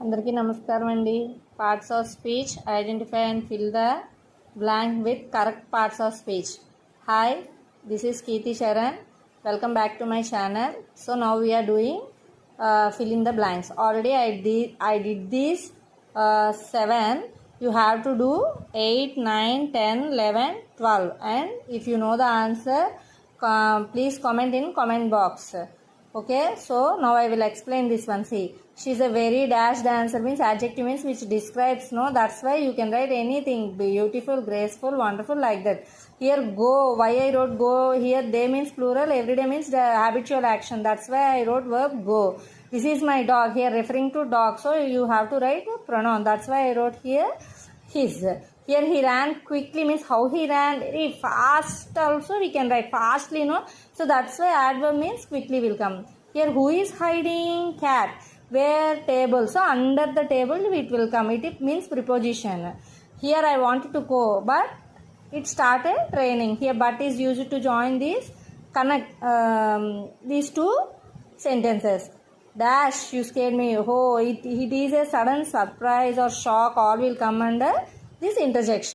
అందరికీ నమస్కారం అండి. Parts of speech, identify and fill the blank with correct parts of speech. Hi, this is Keerthi Sharan. Welcome back to my channel. So now we are doing fill in the blanks. Already I did these 7. You have to do 8, 9, 10, 11, 12. And if you know the answer, please comment in comment box. Okay, so now I will explain this one. See, she is a very dash. The answer means adjective means which describes, no, that's why you can write anything, beautiful, graceful, wonderful, like that. Here go, why I wrote go, here they means plural, everyday means the habitual action, that's why I wrote verb go. This is my dog, here referring to dog, so you have to write a pronoun, that's why I wrote here his. Here he ran quickly means how he ran very fast, also we can write fastly, no, so that's why adverb means quickly will come. Here who is hiding? Cat. Where? Table. So under the table it will come, it means preposition. Here I wanted to go but it started raining. Here but is used to join these connect these two sentences. Dash, you scared me. Oh, it is a sudden surprise or shock, all will come under this interjection.